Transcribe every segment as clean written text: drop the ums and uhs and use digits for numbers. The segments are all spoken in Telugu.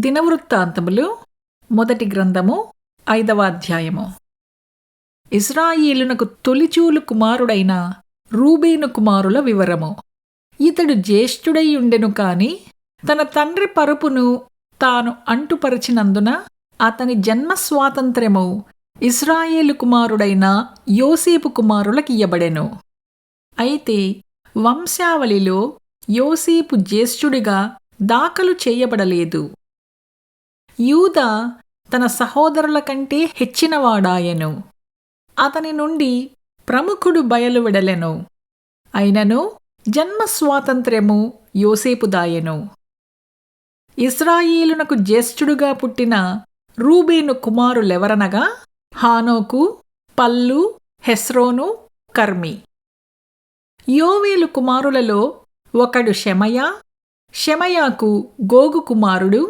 దినవృత్తాంతములు మొదటి గ్రంథము 5వ అధ్యాయము. ఇశ్రాయేలునకు తొలిచూలు కుమారుడైన రూబేను కుమారుల వివరము. ఇతడు జ్యేష్ఠుడై ఉండెను కాని తన తండ్రి పరుపును తాను అంటుపరచినందున అతని జన్మ స్వాతంత్ర్యము ఇశ్రాయేలు కుమారుడైన యోసేపు కుమారులకియ్యబడెను. అయితే వంశావళిలో యోసేపు జ్యేష్ఠుడిగా దాఖలు చేయబడలేదు. యూదా తన సహోదరుల కంటే హెచ్చినవాడాయెను. అతని నుండి ప్రముఖుడు బయలువెడలెను. అయినను జన్మ స్వాతంత్ర్యము యోసేపుదాయెను. ఇశ్రాయేలునకు జ్యేష్ఠుడుగా పుట్టిన రూబేను కుమారులెవరనగా హానోకు, పల్లు, హెస్రోను, కర్మి. యోవేలు కుమారులలో ఒకడు షెమయా, షెమయాకు గోగు కుమారుడు,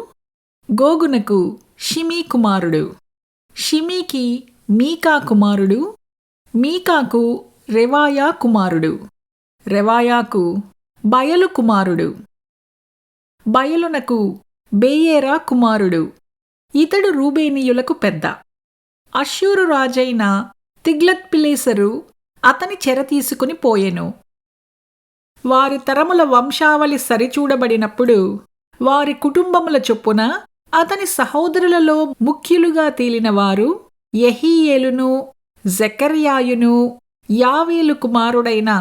గోగునకు షిమీ కుమారుడు, షిమీకి మీకా కుమారుడు, మీకాకు రెవాయా కుమారుడు, రెవాయాకు బయలు కుమారుడు, బయలునకు బెయేరా కుమారుడు. ఇతడు రూబేనీయులకు పెద్ద. అష్షూరు రాజైన తిగ్లత్పిలేసరు అతని చెర తీసుకుని పోయెను. వారి తరముల వంశావళి సరిచూడబడినప్పుడు వారి కుటుంబముల చొప్పున అతని సహోదరులలో ముఖ్యులుగా తేలినవారు యెహీయేలును, జెకర్యాయును, యావేలు కుమారుడైన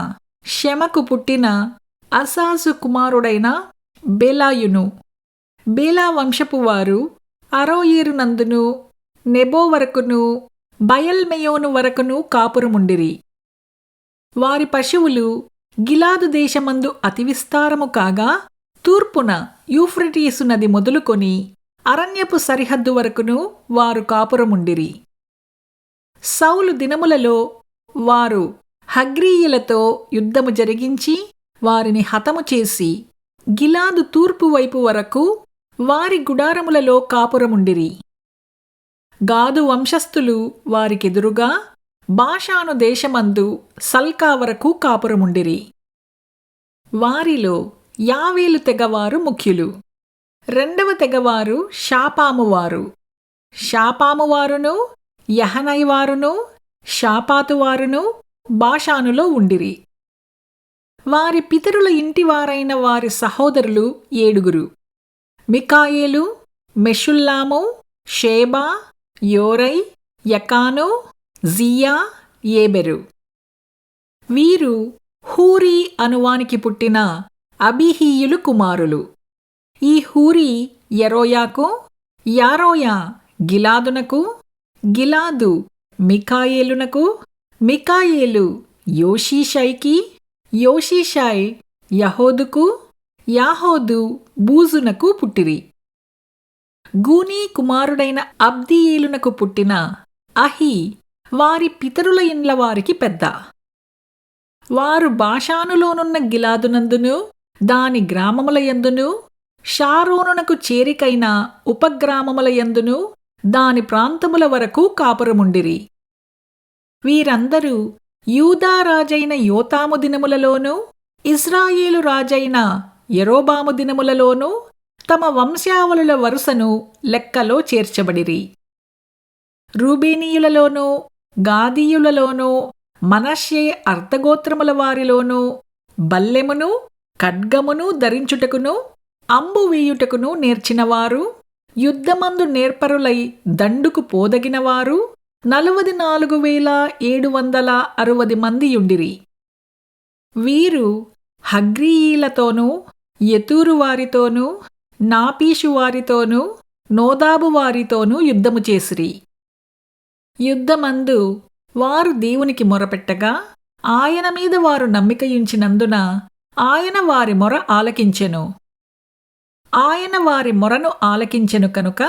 షెమకు పుట్టిన అసాసు కుమారుడైన బెలాయును. బేలా వంశపు వారు అరోయేరు నందును, నెబో వరకును, బయల్మెయోను వరకును కాపురముండిరి. వారి పశువులు గిలాదు దేశమందు అతి విస్తారము కాగా తూర్పున యూఫ్రటీసు నది మొదలుకొని అరణ్యపు సరిహద్దు వరకును వారు కాపురముండిరి. సౌలు దినములలో వారు హగ్రీయులతో యుద్ధము జరిగించి వారిని హతము చేసి గిలాదు తూర్పు వైపు వరకు వారి గుడారములలో కాపురముండిరి. గాదు వంశస్థులు వారికెదురుగా బాషాను దేశమందు సల్కా వరకు కాపురముండిరి. వారిలో యావేలు తెగవారు ముఖ్యులు. రెండవ తెగవారు షాపామువారు. షాపామువారును, యహనైవారును, షాపాతువారును బాషానులో ఉండిరి. వారి పితరుల ఇంటివారైన వారి సహోదరులు 7. మికాయేలు, మెషుల్లాము, షేబా, యోరై, యకాను, జియా, ఏబెరు. వీరు హూరీ అనువానికి పుట్టిన అబీహీయులు కుమారులు. ఈ హూరీ యెరోయాకు, యారోయా గిలాదునకు, గిలాదు మికాయేలునకు, మికాయేలు యోషీషైకి, యోషీషై యహోదుకు, యాహోదు బూజునకు పుట్టిరి. గూనీ కుమారుడైన అబ్దీయేలునకు పుట్టిన అహీ వారి పితరుల ఇండ్ల వారికి పెద్ద. వారు బాషానులోనున్న గిలాదునందును దాని గ్రామముల యందును, షారోనునకు చేరికైన ఉపగ్రామముల యందును దాని ప్రాంతముల వరకు కాపురముండిరి. వీరందరూ యూదా రాజైన యోతాము దినములలోనూ ఇశ్రాయేలు రాజైన యెరోబాము దినములలోనూ తమ వంశావళుల వరుసను లెక్కలో చేర్చబడిరి. రూబేనీయులలోనూ, గాదీయులలోనూ, మనష్షే అర్ధగోత్రముల వారిలోనూ బల్లెమును, ఖడ్గమును ధరించుటకును, అంబు వేయుటకును నేర్చినవారు, యుద్ధమందు నేర్పరులై దండుకు పోదగినవారు 44,760 మందియుండిరి. వీరు హగ్రీయీలతోనూ, యెతూరు వారితోనూ, నాపీషు వారితోనూ, నోదాబు వారితోనూ యుద్ధము చేసిరి. యుద్ధమందు వారు దేవునికి మొరపెట్టగా ఆయన మీద వారు నమ్మికయుంచినందున ఆయన వారి మొర ఆలకించెను. ఆయన వారి మొరను ఆలకించెను కనుక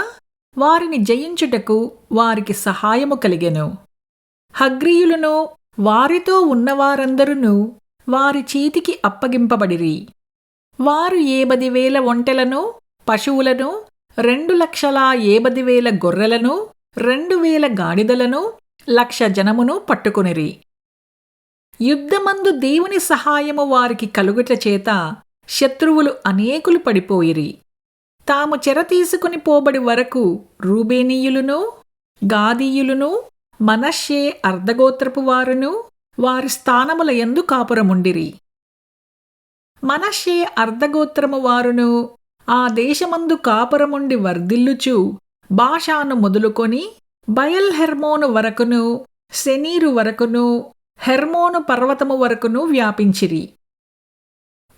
వారిని జయించుటకు వారికి సహాయము కలిగెను. హగ్రీయులను వారితో ఉన్నవారందరును వారి చేతికి అప్పగింపబడిరి. వారు 70,000 ఒంటెలను, పశువులను, 2,70,000 గొర్రెలను, 2,000 గాడిదలను, 1,00,000 జనమును పట్టుకొనిరి. యుద్ధమందు దేవుని సహాయము వారికి కలుగుట చేత శత్రువులు అనేకులు పడిపోయిరి. తాము చెరతీసుకుని పోబడి వరకు రూబేనీయులును, గాదీయులును, మనష్షే అర్ధగోత్రపు వారును వారి స్థానముల యందు కాపురముండిరి. మనష్షే అర్ధగోత్రము వారును ఆ దేశమందు కాపురముండి వర్ధిల్లుచు బాషాను మొదలుకొని బయల్ హెర్మోను వరకును, శెనీరు వరకును, హెర్మోను పర్వతము వరకును వ్యాపించిరి.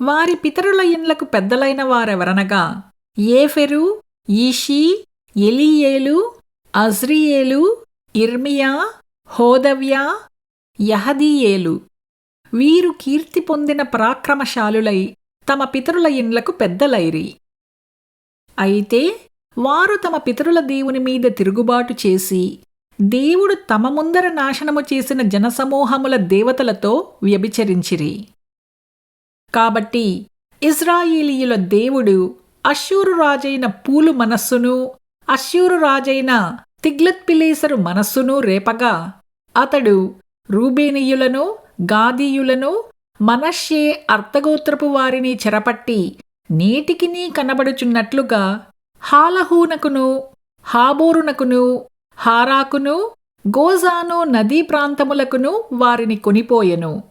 వారి పితరుల ఇండ్లకు పెద్దలైన వారెవరనగా ఏఫెరు, ఈషీ, ఎలీయేలు, అజ్రియేలు, ఇర్మియా, హోదవ్యా, యహదీయేలు. వీరు కీర్తి పొందిన పరాక్రమశాలులై తమ పితరుల ఇండ్లకు పెద్దలైరి. అయితే వారు తమ పితరుల దేవుని మీద తిరుగుబాటు చేసి దేవుడు తమ ముందర నాశనము చేసిన జనసమూహముల దేవతలతో వ్యభిచరించిరి. కాబట్టి ఇశ్రాయేలీయుల దేవుడు అష్షూరు రాజైన పూలు మనస్సును, అష్షూరు రాజైన తిగ్లత్పిలేసరు మనస్సును రేపగా అతడు రూబేనీయులను, గాదీయులను, మనష్షే అర్ధగోత్రపు వారిని చెరపట్టి నేటికినీ కనబడుచున్నట్లుగా హాలహూనకును, హాబోరునకును, హారాకును, గోజాను నదీ ప్రాంతములకును వారిని కొనిపోయెను.